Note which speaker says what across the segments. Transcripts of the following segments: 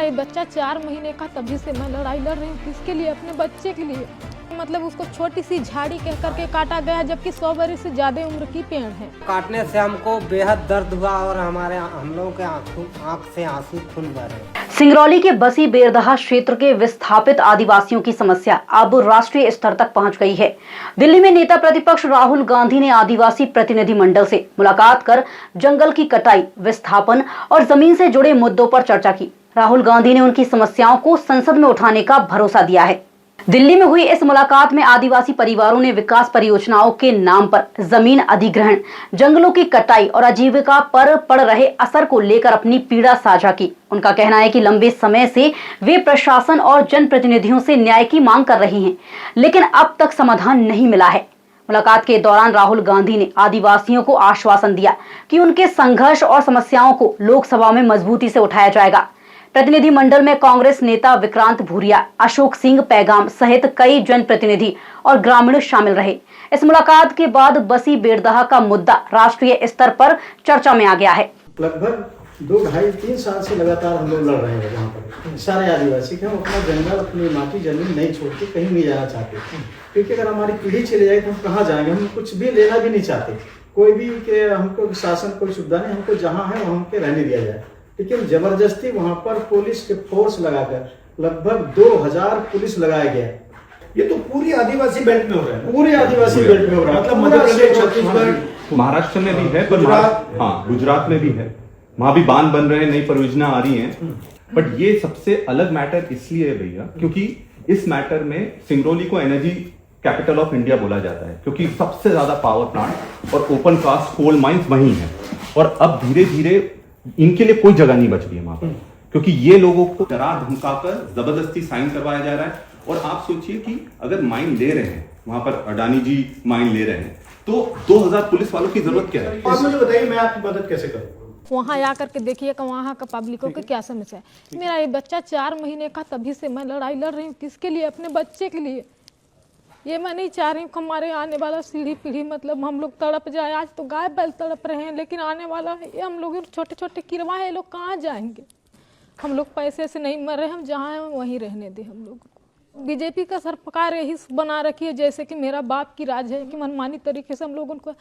Speaker 1: ये बच्चा 4 महीने का, तभी से मैं लड़ाई लड़ रही हूँ। किसके लिए? अपने बच्चे के लिए। मतलब उसको छोटी सी झाड़ी कह करके काटा गया, जबकि 100 वर्ष से ज्यादा उम्र की पेड़ है।
Speaker 2: काटने से हमको बेहद दर्द हुआ और हम लोगों के आँख से आंसू खून बह रहे।
Speaker 3: सिंगरौली के बसी बेरदहा क्षेत्र के विस्थापित आदिवासियों की समस्या अब राष्ट्रीय स्तर तक पहुंच गई है। दिल्ली में नेता प्रतिपक्ष राहुल गांधी ने आदिवासी प्रतिनिधि मंडल से मुलाकात कर जंगल की कटाई, विस्थापन और जमीन से जुड़े मुद्दों पर चर्चा की। राहुल गांधी ने उनकी समस्याओं को संसद में उठाने का भरोसा दिया है। दिल्ली में हुई इस मुलाकात में आदिवासी परिवारों ने विकास परियोजनाओं के नाम पर जमीन अधिग्रहण, जंगलों की कटाई और आजीविका पर पड़ रहे असर को लेकर अपनी पीड़ा साझा की। उनका कहना है कि लंबे समय से वे प्रशासन और जनप्रतिनिधियों से न्याय की मांग कर रही हैं, लेकिन अब तक समाधान नहीं मिला है। मुलाकात के दौरान राहुल गांधी ने आदिवासियों को आश्वासन दिया कि उनके संघर्ष और समस्याओं को लोकसभा में मजबूती से उठाया जाएगा। प्रतिनिधि मंडल में कांग्रेस नेता विक्रांत भूरिया, अशोक सिंह पैगाम सहित कई जनप्रतिनिधि और ग्रामीण शामिल रहे। इस मुलाकात के बाद बसी बेरदहा का मुद्दा राष्ट्रीय स्तर पर चर्चा में आ गया है।
Speaker 4: लगभग 2, 2.5, 3 साल से लगातार हम लोग लड़ रहे हैं। यहाँ पर सारे आदिवासी के हम अपना जंगल, अपनी माटी जमीन नहीं छोड़ के कहीं नहीं जाना चाहते, क्योंकि अगर हमारी पीढ़ी चली जाए तो हम कहाँ जाएंगे। हम कुछ भी लेना भी नहीं चाहते, कोई भी के हमको शासन कोई सुविधा नहीं, हमको जहाँ है वहाँ के रहने दिया जाए। लेकिन जबरदस्ती वहां पर पुलिस के फोर्स लगाकर लगभग 2000 पुलिस लगाया गया।
Speaker 5: ये तो पूरी आदिवासी बेल्ट में हो रहा है,
Speaker 4: पूरे आदिवासी बेल्ट में हो रहा है।
Speaker 5: मतलब मध्य प्रदेश, छत्तीसगढ़,
Speaker 6: महाराष्ट्र में भी है, गुजरात में भी है। वहां भी बांध बन रहे हैं, नई परियोजना आ रही हैं। बट ये सबसे अलग मैटर इसलिए है भैया, क्योंकि इस मैटर में सिंगरौली को एनर्जी कैपिटल ऑफ इंडिया बोला जाता है, क्योंकि सबसे ज्यादा पावर प्लांट और ओपन कास्ट कोल माइंस वहीं है। और अब धीरे धीरे इनके लिए कोई जगह नहीं बच रही है वहां पर, क्योंकि ये लोगों को डरा धमकाकर जबरदस्ती साइन करवाया जा रहा है। और आप सोचिए कि अगर माइन ले रहे हैं वहां पर, अडानी जी माइन ले रहे हैं, तो 2000 पुलिस वालों की जरूरत क्या है?
Speaker 4: और मुझे बताइए, मैं आपकी मदद कैसे करूं?
Speaker 1: वहाँ आकर के देखिए कि वहाँ का पब्लिकों की क्या समस्या है। मेरा ये बच्चा 4 महीने का, तभी से मैं लड़ाई लड़ रही हूँ। किसके लिए? अपने बच्चे के लिए। ये मैं नहीं चाह रही हूँ कि हमारे आने वाला पीढ़ी मतलब हम लोग तड़प जाए। आज तो गाय बैल तड़प रहे हैं, लेकिन आने वाला ये हम लोग छोटे छोटे किरवा है, ये लोग कहाँ जाएंगे? हम लोग पैसे से नहीं मर रहे, हम जहाँ हैं वहीं रहने दें हम लोग को। बीजेपी का सरकार यही बना रखी है, जैसे कि मेरा बाप की राज है कि मनमानी तरीके से हम लोगों को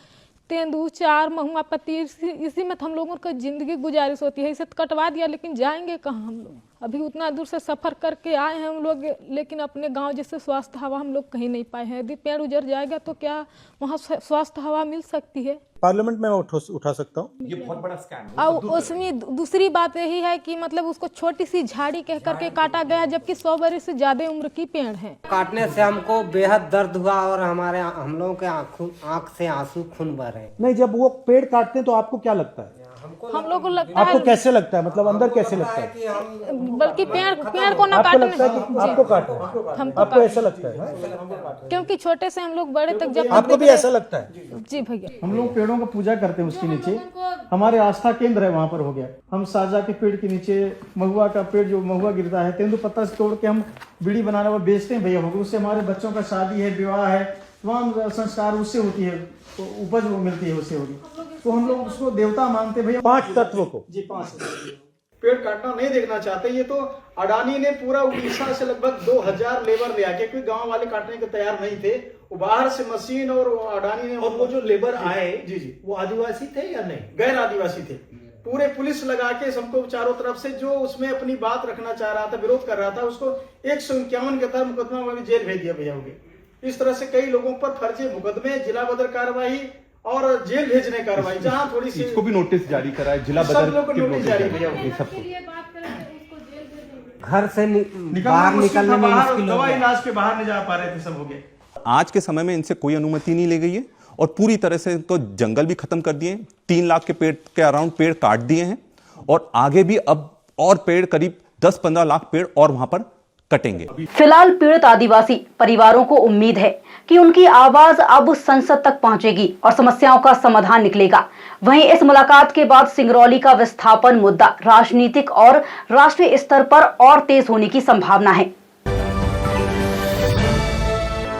Speaker 1: तेंदू-चार, महुआ पत्ती, इसी में हम लोगों का जिंदगी गुजारिश होती है। इसे कटवा दिया, लेकिन जाएंगे कहाँ हम लोग? अभी उतना दूर से सफर करके आए हैं हम लोग, लेकिन अपने गांव जैसे स्वास्थ्य हवा हम लोग कहीं नहीं पाए हैं। यदि पेड़ उजड़ जाएगा तो क्या वहाँ स्वास्थ्य हवा मिल सकती है?
Speaker 5: पार्लियामेंट में उठा सकता हूँ।
Speaker 6: ये बहुत बड़ा स्कैम।
Speaker 1: और उसमें दूसरी बात यही है कि मतलब उसको छोटी सी झाड़ी कह करके काटा गया, जबकि 100 वर्ष से ज्यादा उम्र की पेड़ है।
Speaker 2: काटने से हमको बेहद दर्द हुआ और हम लोगों के आँख से आंसू खून बह रहे।
Speaker 5: नहीं, जब वो पेड़ काटते हैं तो आपको क्या लगता है?
Speaker 1: हम लोग को लगता
Speaker 5: आपको
Speaker 1: है,
Speaker 5: कैसे लगता है, मतलब अंदर कैसे लगता है?
Speaker 1: बल्कि पेड़ को ना
Speaker 5: आपको
Speaker 1: काटने,
Speaker 5: लगता है कि आपको काटना,
Speaker 1: हमको
Speaker 5: आपको ऐसा लगता है?
Speaker 1: क्योंकि छोटे से हम लोग बड़े तक जब
Speaker 5: आपको भी ऐसा लगता है?
Speaker 1: जी भैया,
Speaker 4: हम लोग पेड़ों को पूजा करते हैं, उसके नीचे हमारे आस्था केंद्र है, वहाँ पर हो गया। हम साजा के पेड़ के नीचे महुआ का पेड़, जो महुआ गिरता है, तेंदु पत्ता से तोड़ के हम बीड़ी बनाने और बेचते हैं भैया। उससे हमारे बच्चों का शादी है, विवाह है, तमाम संस्कार उससे होती है, तो उपज वो मिलती है, उससे होगी। तो हम लोग उसको देवता मानते भैया।
Speaker 5: 5 तत्व को
Speaker 4: जी, 5 पेड़ काटना नहीं देखना चाहते। ये तो अडानी ने पूरा उड़ीसा से लगभग 2000 लेबर ले आके, क्योंकि गांव वाले काटने के तैयार नहीं थे, वो बाहर से मशीन और अडानी ने।
Speaker 5: और वो जो लेबर आए,
Speaker 4: जी,
Speaker 5: वो आदिवासी थे या नहीं?
Speaker 4: गैर आदिवासी थे। पूरे पुलिस लगा के सबको चारों तरफ से, जो उसमें अपनी बात रखना चाह रहा था, विरोध कर रहा था, उसको 151 के तहत मुकदमा में जेल भेज दिया भैया। इस तरह से कई लोगों पर फर्जी मुकदमे, जिला बदर कार्रवाई और जेल भेजने कार्रवाई, जहाँ थोड़ी सी
Speaker 6: इसको भी नोटिस जारी करा है, जिला
Speaker 4: सब
Speaker 6: बदर
Speaker 4: लोग को नोटिस जारी भैया।
Speaker 2: घर से बाहर निकलने में मुश्किल हो
Speaker 4: दवा
Speaker 2: गया।
Speaker 4: इलाज के बाहर नहीं जा पा रहे थे, सब हो गया।
Speaker 6: आज के समय में इनसे कोई अनुमति नहीं ली गई है और पूरी तरह से इनको जंगल भी खत्म कर दिए हैं। 3 लाख के पेड़ के अराउंड पेड़ काट दिए हैं और आगे भी अब और पेड़, करीब 10-15 लाख पेड़ और वहां पर कटेंगे।
Speaker 3: फिलहाल पीड़ित आदिवासी परिवारों को उम्मीद है कि उनकी आवाज अब संसद तक पहुंचेगी और समस्याओं का समाधान निकलेगा। वहीं इस मुलाकात के बाद सिंगरौली का विस्थापन मुद्दा राजनीतिक और राष्ट्रीय स्तर पर और तेज होने की संभावना है।